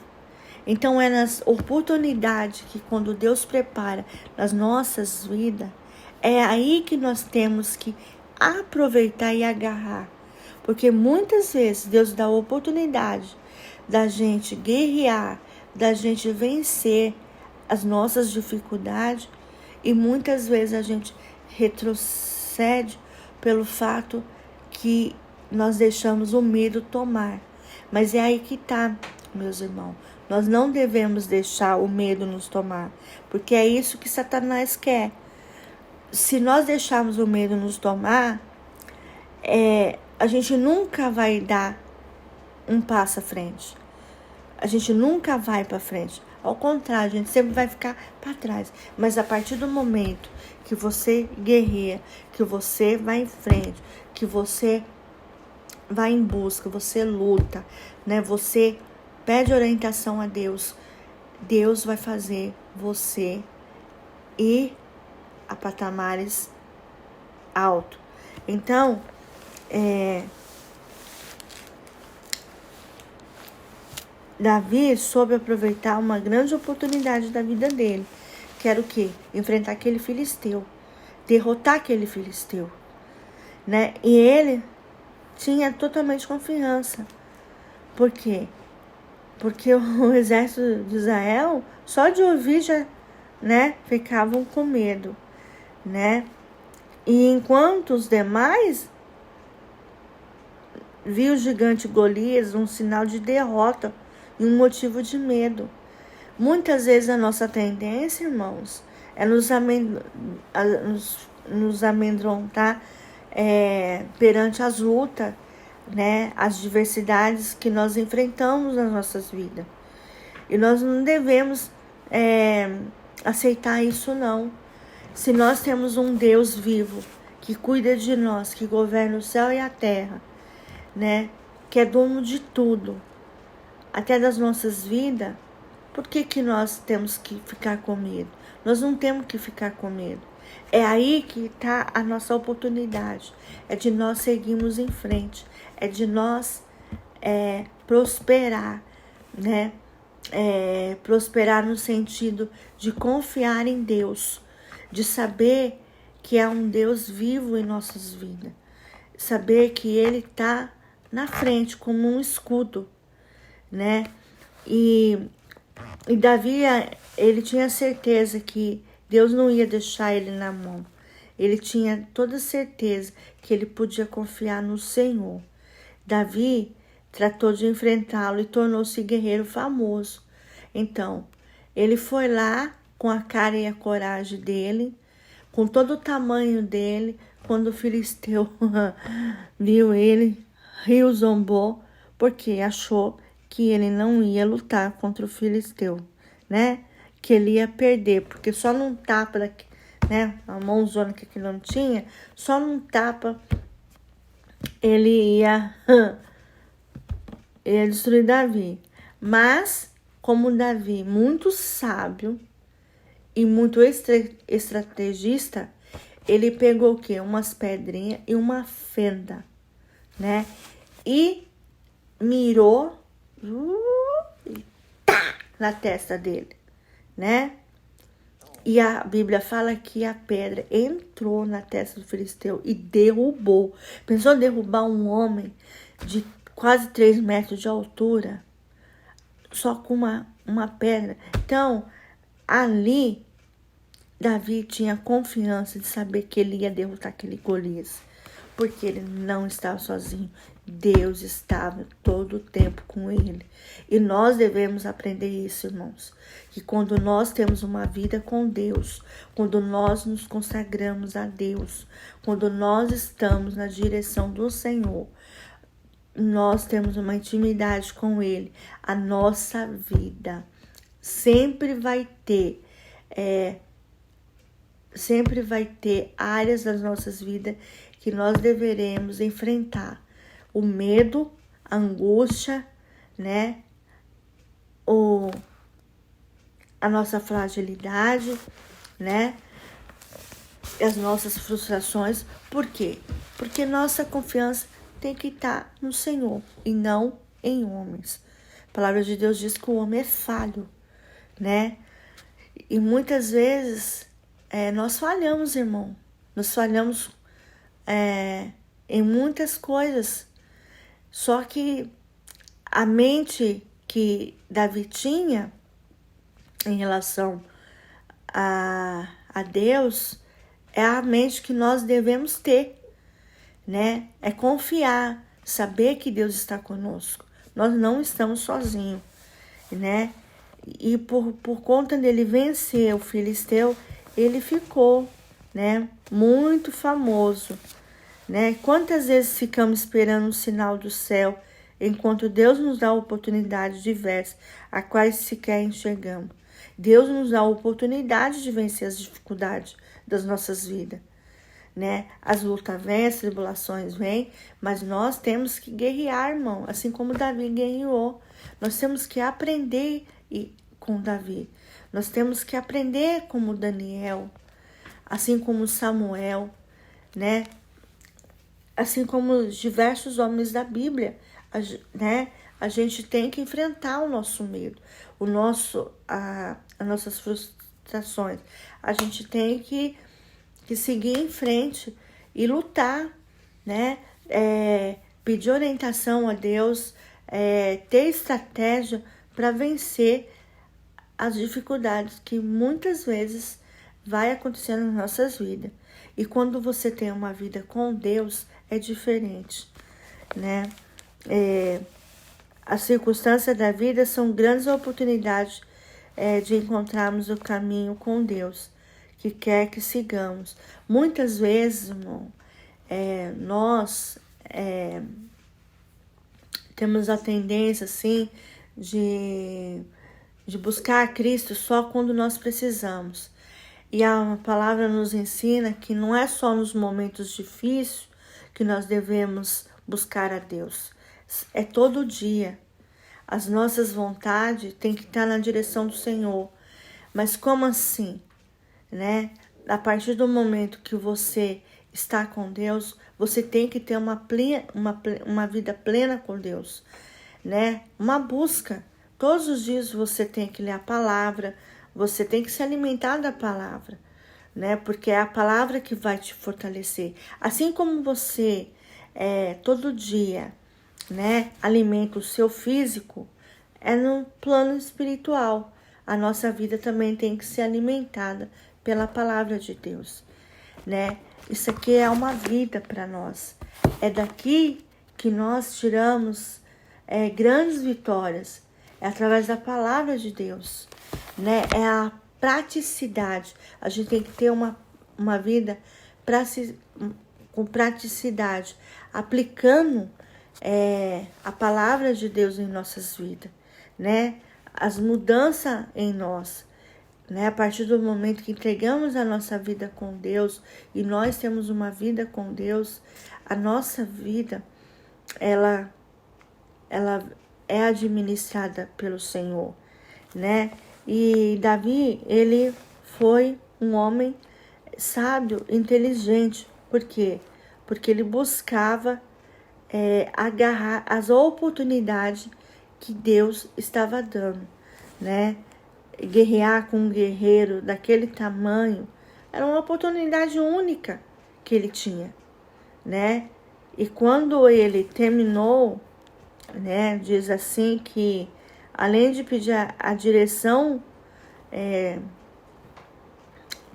Então é nas oportunidades que quando Deus prepara nas nossas vidas, é aí que nós temos que aproveitar e agarrar. Porque muitas vezes Deus dá a oportunidade da gente guerrear, da gente vencer as nossas dificuldades, e muitas vezes a gente retrocede pelo fato que nós deixamos o medo tomar. Mas é aí que está, meus irmãos. Nós não devemos deixar o medo nos tomar, porque é isso que Satanás quer. Se nós deixarmos o medo nos tomar, a gente nunca vai dar um passo à frente. A gente nunca vai para frente. Ao contrário, a gente sempre vai ficar para trás. Mas a partir do momento que você guerreia, que você vai em frente, que você vai em busca, você luta, né? Você pede orientação a Deus, Deus vai fazer você ir a patamares altos. Então, Davi soube aproveitar uma grande oportunidade da vida dele, que era o quê? Enfrentar aquele filisteu, derrotar aquele filisteu, né? E ele tinha totalmente confiança. Por quê? Porque o exército de Israel, só de ouvir já, né, ficavam com medo, né? E enquanto os demais viam o gigante Golias um sinal de derrota e um motivo de medo. Muitas vezes a nossa tendência, irmãos, é nos amedrontar perante as lutas, né, as diversidades que nós enfrentamos nas nossas vidas. E nós não devemos aceitar isso, não. Se nós temos um Deus vivo que cuida de nós, que governa o céu e a terra, né, que é dono de tudo, até das nossas vidas, por que nós temos que ficar com medo? Nós não temos que ficar com medo. É aí que está a nossa oportunidade. É de nós seguirmos em frente. É de nós prosperar, né? Prosperar no sentido de confiar em Deus, de saber que é um Deus vivo em nossas vidas. Saber que Ele está na frente como um escudo, né? E Davi, ele tinha certeza que Deus não ia deixar ele na mão. Ele tinha toda certeza que ele podia confiar no Senhor. Davi tratou de enfrentá-lo e tornou-se guerreiro famoso. Então, ele foi lá com a cara e a coragem dele, com todo o tamanho dele. Quando o filisteu viu ele, riu, zombou, porque achou que ele não ia lutar contra o filisteu, né? Que ele ia perder, porque só num tapa, né? A mãozona que ele não tinha, só num tapa ele ia destruir Davi. Mas, como Davi, muito sábio e muito estrategista, ele pegou o quê? Umas pedrinhas e uma fenda, né? E mirou na testa dele, né? E a Bíblia fala que a pedra entrou na testa do filisteu e derrubou. Pensou em derrubar um homem de quase 3 metros de altura, só com uma pedra. Então, ali, Davi tinha confiança de saber que ele ia derrotar aquele Golias, porque ele não estava sozinho. Deus estava todo o tempo com ele. E nós devemos aprender isso, irmãos. Que quando nós temos uma vida com Deus, quando nós nos consagramos a Deus, quando nós estamos na direção do Senhor, nós temos uma intimidade com Ele. A nossa vida sempre vai ter áreas das nossas vidas que nós deveremos enfrentar. O medo, a angústia, né? A nossa fragilidade, né? As nossas frustrações. Por quê? Porque nossa confiança tem que estar no Senhor e não em homens. A palavra de Deus diz que o homem é falho, né? E muitas vezes nós falhamos, irmão. Nós falhamos em muitas coisas. Só que a mente que Davi tinha em relação a Deus é a mente que nós devemos ter, né? É confiar, saber que Deus está conosco. Nós não estamos sozinhos, né? E por conta dele vencer o filisteu, ele ficou, né, muito famoso, né? Quantas vezes ficamos esperando um sinal do céu, enquanto Deus nos dá oportunidades diversas, a quais sequer enxergamos. Deus nos dá a oportunidade de vencer as dificuldades das nossas vidas, né? As lutas vêm, as tribulações vêm, mas nós temos que guerrear, irmão, assim como Davi guerreou. Nós temos que aprender com Davi. Nós temos que aprender como Daniel, assim como Samuel, né? Assim como os diversos homens da Bíblia, né? A gente tem que enfrentar o nosso medo, as nossas frustrações. A gente tem que seguir em frente e lutar, né? Pedir orientação a Deus, ter estratégia para vencer as dificuldades que muitas vezes vai acontecendo nas nossas vidas. E quando você tem uma vida com Deus, é diferente, né? As circunstâncias da vida são grandes oportunidades de encontrarmos o caminho com Deus, que quer que sigamos. Muitas vezes, irmão, nós temos a tendência, assim, de buscar Cristo só quando nós precisamos. E a palavra nos ensina que não é só nos momentos difíceis que nós devemos buscar a Deus. É todo dia. As nossas vontades têm que estar na direção do Senhor. Mas como assim? Né? A partir do momento que você está com Deus, você tem que ter uma vida plena com Deus, né? Uma busca. Todos os dias você tem que ler a palavra, você tem que se alimentar da palavra, né? Porque é a palavra que vai te fortalecer. Assim como você todo dia, né, alimenta o seu físico, no plano espiritual. A nossa vida também tem que ser alimentada pela palavra de Deus, né? Isso aqui é uma vida para nós. É daqui que nós tiramos grandes vitórias. É através da palavra de Deus, né? É a praticidade. A gente tem que ter uma vida com praticidade, aplicando a palavra de Deus em nossas vidas, né? As mudanças em nós, né? A partir do momento que entregamos a nossa vida com Deus e nós temos uma vida com Deus, a nossa vida, ela é administrada pelo Senhor, né? E Davi, ele foi um homem sábio, inteligente. Por quê? Porque ele buscava agarrar as oportunidades que Deus estava dando, né? Guerrear com um guerreiro daquele tamanho era uma oportunidade única que ele tinha, né? E quando ele terminou né? Diz assim que, além de pedir a direção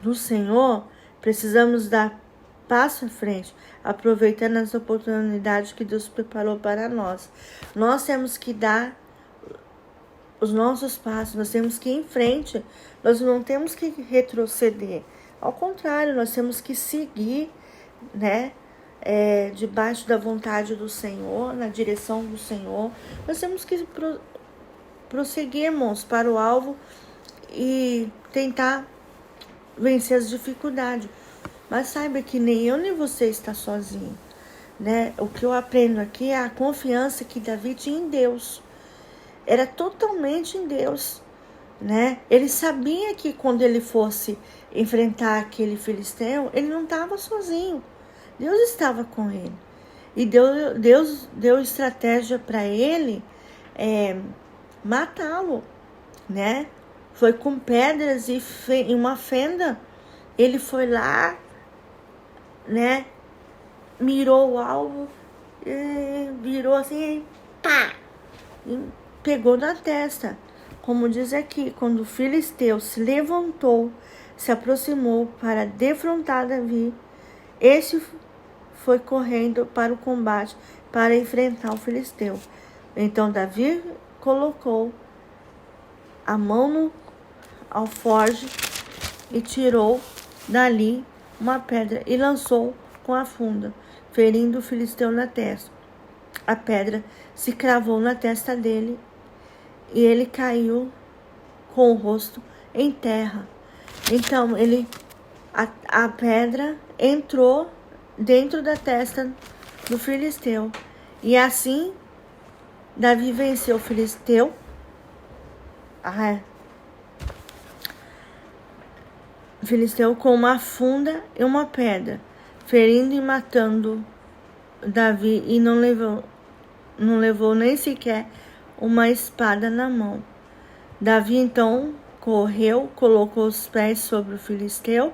do Senhor, precisamos dar passo à frente, aproveitando as oportunidades que Deus preparou para nós. Nós temos que dar os nossos passos, nós temos que ir em frente, nós não temos que retroceder. Ao contrário, nós temos que seguir, né? Debaixo da vontade do Senhor, na direção do Senhor. Nós temos que prosseguirmos para o alvo e tentar vencer as dificuldades. Mas saiba que nem eu nem você está sozinho, né? O que eu aprendo aqui é a confiança que Davi tinha em Deus. Era totalmente em Deus, né? Ele sabia que quando ele fosse enfrentar aquele filisteu, ele não estava sozinho. Deus estava com ele. E Deus deu estratégia para ele matá-lo, né? Foi com pedras e em uma fenda. Ele foi lá, né? Mirou o alvo, virou assim, pá! E pegou na testa. Como diz aqui, quando o filisteu se levantou, se aproximou para defrontar Davi, este foi correndo para o combate para enfrentar o filisteu. Então Davi colocou a mão no alforje e tirou dali uma pedra e lançou com a funda, ferindo o filisteu na testa. A pedra se cravou na testa dele e ele caiu com o rosto em terra. Então a pedra entrou dentro da testa do filisteu. E assim Davi venceu o filisteu. Filisteu com uma funda e uma pedra, ferindo e matando Davi, e não levou nem sequer uma espada na mão. Davi então correu, colocou os pés sobre o filisteu,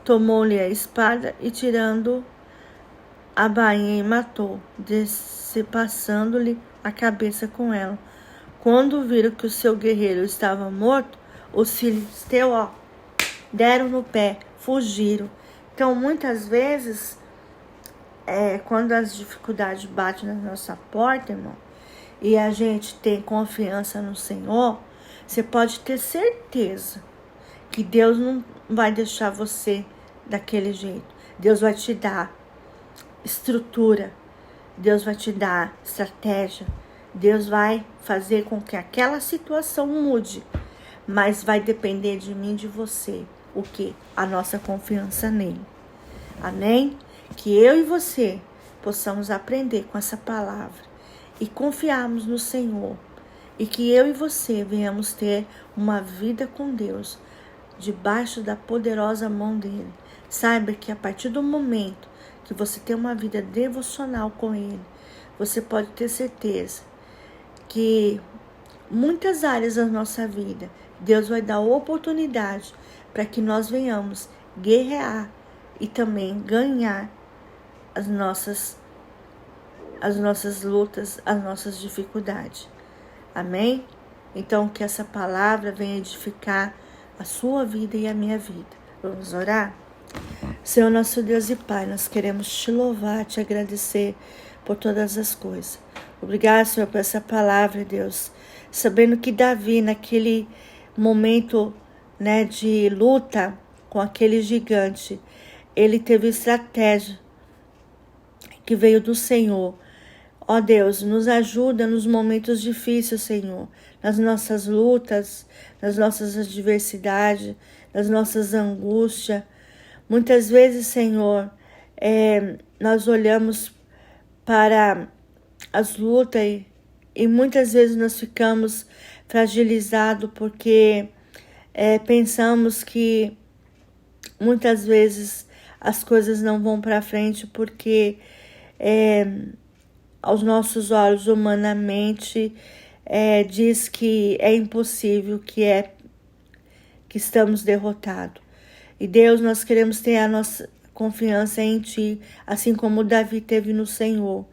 tomou-lhe a espada e, tirando a bainha, e matou, passando-lhe a cabeça com ela. Quando viram que o seu guerreiro estava morto, os filisteus deram no pé, fugiram. Então, muitas vezes, quando as dificuldades batem na nossa porta, irmão, e a gente tem confiança no Senhor, você pode ter certeza que Deus não vai deixar você daquele jeito. Deus vai te dar estrutura, Deus vai te dar estratégia, Deus vai fazer com que aquela situação mude, mas vai depender de mim e de você. O que? A nossa confiança nele. Amém? Que eu e você possamos aprender com essa palavra e confiarmos no Senhor, e que eu e você venhamos ter uma vida com Deus debaixo da poderosa mão dele. Saiba que a partir do momento que você tem uma vida devocional com ele, você pode ter certeza que muitas áreas da nossa vida Deus vai dar oportunidade para que nós venhamos guerrear e também ganhar as nossas lutas, as nossas dificuldades. Amém? Então, que essa palavra venha edificar a sua vida e a minha vida. Vamos orar? Senhor, nosso Deus e Pai, nós queremos te louvar, te agradecer por todas as coisas. Obrigado, Senhor, por essa palavra, Deus. Sabendo que Davi, naquele momento, né, de luta com aquele gigante, ele teve estratégia que veio do Senhor. Ó Deus, nos ajuda nos momentos difíceis, Senhor, nas nossas lutas, nas nossas adversidades, nas nossas angústias. Muitas vezes, Senhor, nós olhamos para as lutas e muitas vezes nós ficamos fragilizados porque pensamos que muitas vezes as coisas não vão para frente porque aos nossos olhos, humanamente, diz que é impossível, que estamos derrotados. E Deus, nós queremos ter confiança em Ti, assim como Davi teve no Senhor.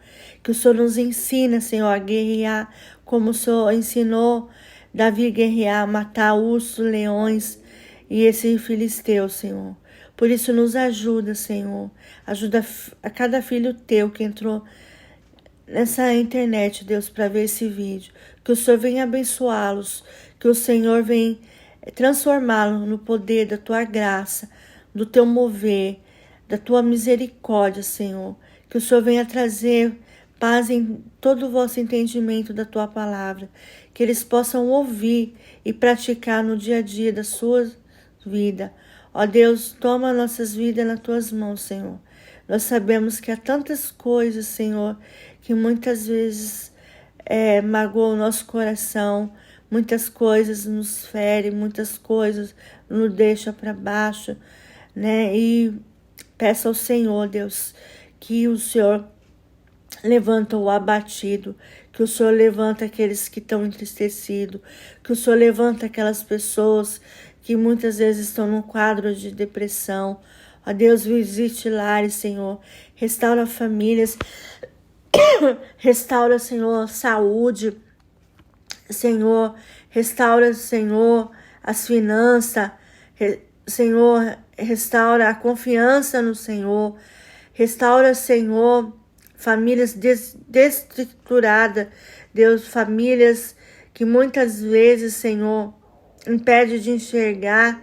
Que o Senhor nos ensina, Senhor, a guerrear, como o Senhor ensinou Davi a guerrear, matar ursos, leões e esse filisteu, Senhor. Por isso nos ajuda, Senhor. Ajuda a cada filho Teu que entrou nessa internet, Deus, para ver esse vídeo. Que o Senhor venha abençoá-los, que o Senhor venha transformá-los no poder da Tua graça, do Teu mover, da Tua misericórdia, Senhor. Que o Senhor venha trazer paz em todo o vosso entendimento da Tua palavra. Que eles possam ouvir e praticar no dia a dia da sua vida. Ó Deus, toma nossas vidas nas Tuas mãos, Senhor. Nós sabemos que há tantas coisas, Senhor, que muitas vezes magoam o nosso coração, muitas coisas nos ferem, muitas coisas nos deixam para baixo, né? E peço ao Senhor, Deus, que o Senhor levanta o abatido, que o Senhor levanta aqueles que estão entristecidos, que o Senhor levanta aquelas pessoas que muitas vezes estão num quadro de depressão. Ó Deus, visite lares, Senhor, restaura famílias, restaura, Senhor, saúde, Senhor, restaura, Senhor, as finanças, Senhor, restaura a confiança no Senhor, restaura, Senhor, famílias desestruturadas, Deus, famílias que muitas vezes, Senhor, impede de enxergar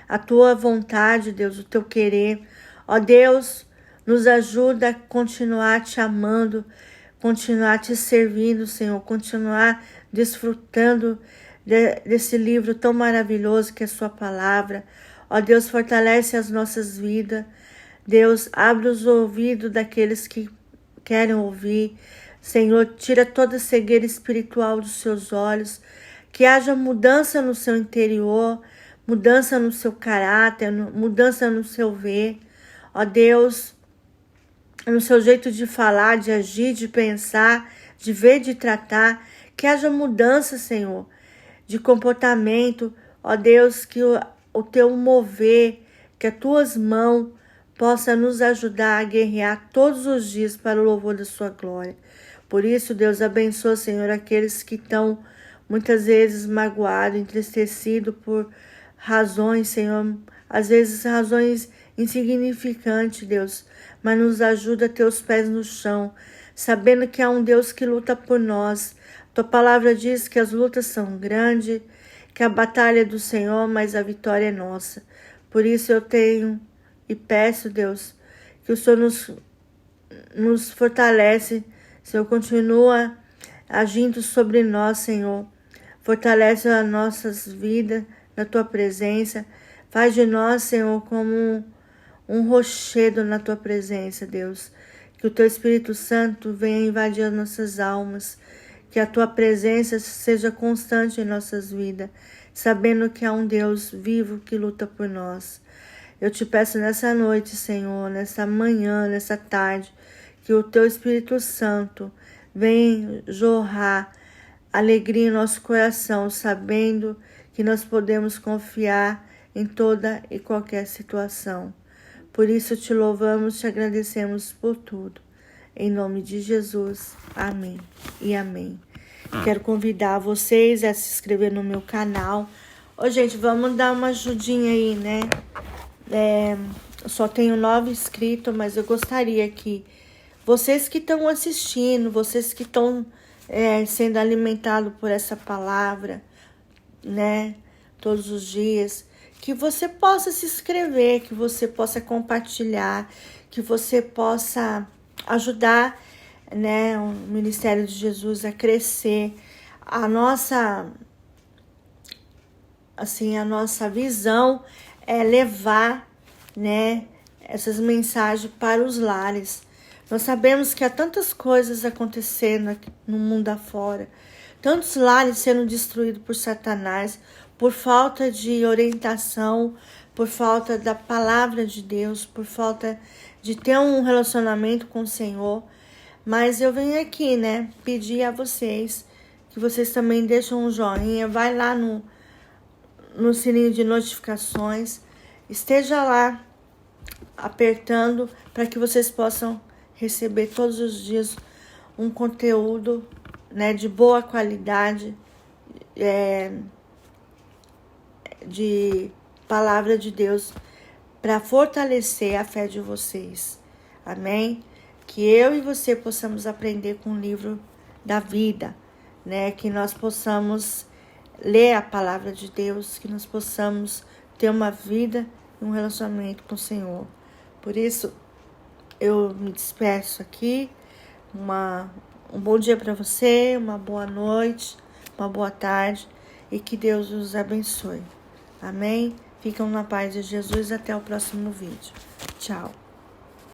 a Tua vontade, Deus, o Teu querer. Ó Deus, nos ajuda a continuar Te amando, continuar Te servindo, Senhor, continuar desfrutando desse livro tão maravilhoso que é a Sua palavra. Ó Deus, fortalece as nossas vidas. Deus, abre os ouvidos daqueles que querem ouvir. Senhor, tira toda a cegueira espiritual dos seus olhos. Que haja mudança no seu interior, mudança no seu caráter, mudança no seu ver. Ó Deus, no seu jeito de falar, de agir, de pensar, de ver, de tratar. Que haja mudança, Senhor, de comportamento. Ó Deus, que o Teu mover, que as Tuas mãos possa nos ajudar a guerrear todos os dias para o louvor da Sua glória. Por isso, Deus, abençoa, Senhor, aqueles que estão muitas vezes magoados, entristecidos por razões, Senhor, às vezes razões insignificantes, Deus, mas nos ajuda a ter os pés no chão, sabendo que há um Deus que luta por nós. Tua palavra diz que as lutas são grandes, que a batalha é do Senhor, mas a vitória é nossa. Por isso eu tenho e peço, Deus, que o Senhor nos fortalece, Senhor, continua agindo sobre nós, Senhor. Fortalece as nossas vidas na Tua presença. Faz de nós, Senhor, como um rochedo na Tua presença, Deus. Que o Teu Espírito Santo venha invadir as nossas almas. Que a Tua presença seja constante em nossas vidas, sabendo que há um Deus vivo que luta por nós. Eu te peço nessa noite, Senhor, nessa manhã, nessa tarde, que o Teu Espírito Santo venha jorrar alegria em nosso coração, sabendo que nós podemos confiar em toda e qualquer situação. Por isso te louvamos, te agradecemos por tudo. Em nome de Jesus, amém e amém. Quero convidar vocês a se inscrever no meu canal. Ô, gente, vamos dar uma ajudinha aí, né? Eu só tenho 9 inscritos, mas eu gostaria que vocês que estão assistindo, vocês que estão sendo alimentados por essa palavra, né? Todos os dias, que você possa se inscrever, que você possa compartilhar, que você possa ajudar, né, o Ministério de Jesus a crescer. A nossa visão é levar, né, essas mensagens para os lares. Nós sabemos que há tantas coisas acontecendo aqui no mundo afora, tantos lares sendo destruídos por Satanás, por falta de orientação, por falta da palavra de Deus, por falta de ter um relacionamento com o Senhor. Mas eu venho aqui, né, pedir a vocês que vocês também deixem um joinha, vai lá no sininho de notificações, esteja lá apertando para que vocês possam receber todos os dias um conteúdo, né, de boa qualidade, de palavra de Deus para fortalecer a fé de vocês. Amém? Que eu e você possamos aprender com o livro da vida, né? Que nós possamos ler a palavra de Deus, que nós possamos ter uma vida e um relacionamento com o Senhor. Por isso, eu me despeço aqui. Um bom dia para você, uma boa noite, uma boa tarde e que Deus os abençoe. Amém? Ficam na paz de Jesus. Até o próximo vídeo. Tchau.